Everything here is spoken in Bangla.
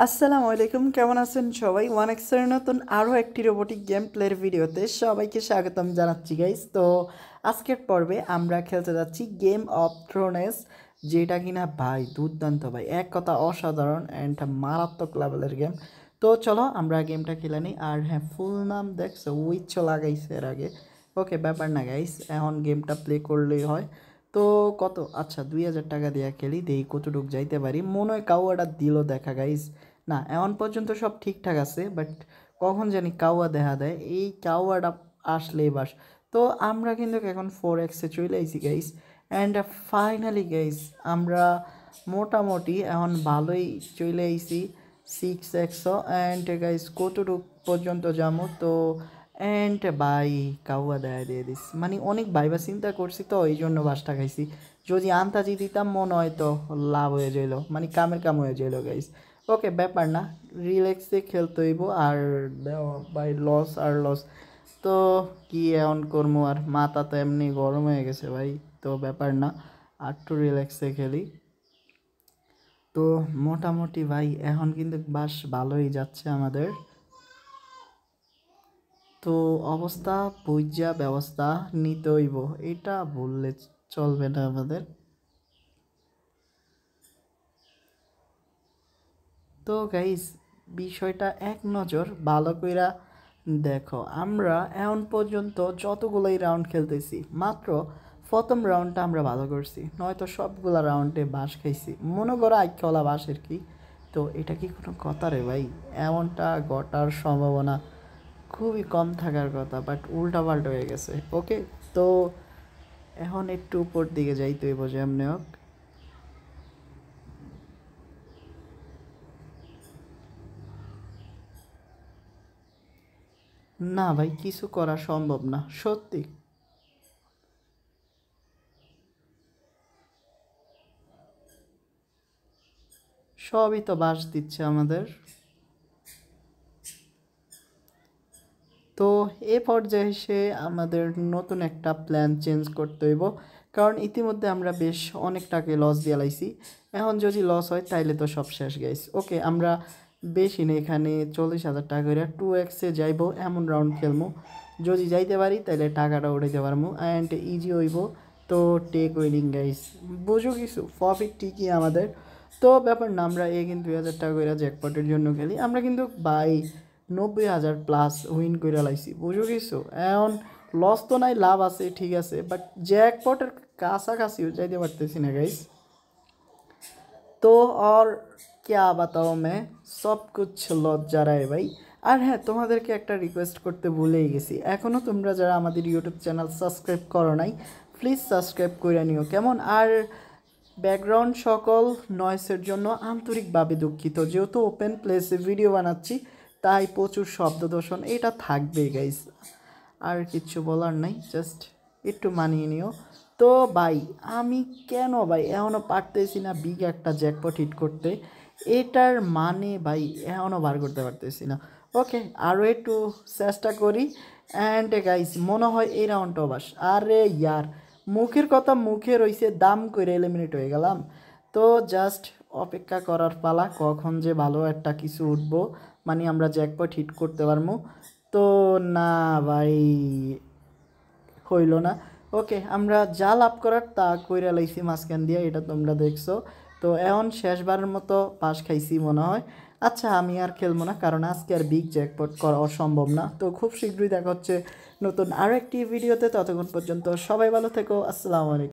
আসসালামু আলাইকুম, কেমন আছেন সবাই? ওয়ান এক্সের নতুন আরও একটি রোবোটিক গেম প্লের ভিডিওতে সবাইকে স্বাগতম জানাচ্ছি গাইস। তো আজকের পর্বে আমরা খেলতে যাচ্ছি গেম অফ থ্রোনস, যেটা কিনা ভাই দুর্দান্ত, ভাই এক কথা অসাধারণ অ্যান্ড মারাত্মক লেভেলের গেম। তো চলো আমরা গেমটা খেলে নিই। আর হ্যাঁ, ফুল নাম দেখছো উইচ লাগাইছে এর আগে। ওকে, ব্যাপার না গাইস, এখন গেমটা প্লে করলেই হয়। তো কত, আচ্ছা 2000 টাকা দিয়ে খেলি, দেই কতটুক যাইতে পারি। মনে হয় কাউয়াটা দিল দেখা গাইস। না, এখন পর্যন্ত সব ঠিকঠাক আছে, বাট কখন জানি কাউয়া দেখা দেয়, এই কাউয়াটা আসলেই বাস। তো আমরা কিন্তু এখন 4x চলে আইছি গাইস, অ্যান্ড ফাইনালি গাইস আমরা মোটামুটি এখন ভালোই চলে আইছি 6x। অ্যান্ড গাইস কতটুক পর্যন্ত যাবো তো, অ্যান্ড বাই কাউয়া দেয়া দিয়ে দিস, মানে অনেক ভাইবা চিন্তা করছি তো এই জন্য বাসটা খাইছি। যদি আন্তাজি দিতাম মনে হয় তো লাভ হয়ে যাইলো, মানে কামের কাম হয়ে যাইলো গাইস। ওকে, ব্যাপার না, রিল্যাক্সে খেলতে হইব। আর বাই লস আর লস, তো কি এমন করবো, আর মাথা তো এমনি গরম হয়ে গেছে ভাই। তো ব্যাপার না, আর একটু রিল্যাক্সে খেলি। তো মোটামুটি ভাই এখন কিন্তু বাস ভালোই যাচ্ছে আমাদের। তো অবস্থা বুঝা ব্যবস্থা নিতে হইব, এটা বললে চলবে না আমাদের। তো গাইস বিষয়টা এক নজর ভালো কইরা দেখো, আমরা এখন পর্যন্ত যতগুলোই রাউন্ড খেলতেছি, মাত্র প্রথম রাউন্ডটা আমরা ভালো করছি, নয়তো সবগুলা রাউন্ডে বাঁশ খাইছি। মনে করো আইকলা বাঁশের কি, তো এটা কি কোনো কথা রে ভাই? এমনটা ঘটার সম্ভাবনা খুবই কম থাকার কথা, বাট উল্টা পাল্টা হয়ে গেছে। ওকে, তো এখন একটু উপর দিকে যাইতে হইব যেমনি হোক। না ভাই, কিছু করা সম্ভব না সত্যি। সবই তো বাঁশ দিচ্ছে আমাদের। তো এ পর্যায়ে এসে আমাদের নতুন একটা প্ল্যান চেঞ্জ করতে হইব, কারণ ইতিমধ্যে আমরা বেশ অনেকটাকে লস দিয়ে লাইছি। এখন যদি লস হয় তাইলে তো সব শেষ গাইস। ওকে, আমরা বেশি না, এখানে 40,000 টাকা করে 2x যাইবো, এমন রাউন্ড খেলবো। যদি যাইতে পারি তাহলে টাকাটা উঠাইতে পারবো অ্যান্ড ইজি হইব। তো টেক উইনিং গাইস, বুঝো কিছু প্রফিট ঠিকই আমাদের। তো ব্যাপার না, আমরা কিন্তু 2,000 টাকা করে জ্যাকপটের জন্য খেলি, আমরা কিন্তু বাই 90,000 প্লাস উইন করে লাইছি, বুঝো কিছু। এখন লস তো নাই, লাভ আছে ঠিক আছে, বাট জ্যাকপটের কাছাকাছিও যাইতে পারতেছি না গাইস। तो और क्या बताओ मैं, সব কুছ লজ্জা রায় ভাই। আর হ্যাঁ, তোমাদেরকে একটা রিকোয়েস্ট করতে ভুলেই গেছি, এখনও তোমরা যারা আমাদের ইউটিউব চ্যানেল সাবস্ক্রাইব করো নাই, প্লিজ সাবস্ক্রাইব করে নিও কেমন। আর ব্যাকগ্রাউন্ড সকল নয়েসের জন্য আন্তরিকভাবে দুঃখিত, যেহেতু ওপেন প্লেসে ভিডিও বানাচ্ছি তাই প্রচুর শব্দ দূষণ এটা থাকবেই গাইস। আর কিচ্ছু বলার নাই, জাস্ট একটু মানিয়ে নিও। তো ভাই আমি কেন ভাই এখনও পারতেছি না বিগ একটা জ্যাকপট হিট করতে, এটার মানে ভাই এখনও বার করতে পারতেছি না। ওকে, আরও একটু চেষ্টা করি। অ্যান্ড গাইস মনে হয় এই রাউন্ডটাও বাস। আরে ইয়ার, মুখের কথা মুখে রইছে, দাম করে এলিমিনেট হয়ে গেলাম। তো জাস্ট অপেক্ষা করার পালা, কখন যে ভালো একটা কিছু উঠবো, মানে আমরা জ্যাকপট হিট করতে পারবো। তো না ভাই, হইল না। ওকে, আমরা যা লাভ করার তা কইরা লাইছি মাঝখান দিয়ে, এটা তোমরা দেখছো। তো এখন শেষবারের মতো পাস খাইছি মনে হয়। আচ্ছা আমি আর খেলবো না, কারণ আজকে আর বিগ জ্যাকপট করা অসম্ভব না। তো খুব শীঘ্রই দেখা হচ্ছে নতুন আরও একটি ভিডিওতে, ততক্ষণ পর্যন্ত সবাই ভালো থেকো, আসসালামু আলাইকুম।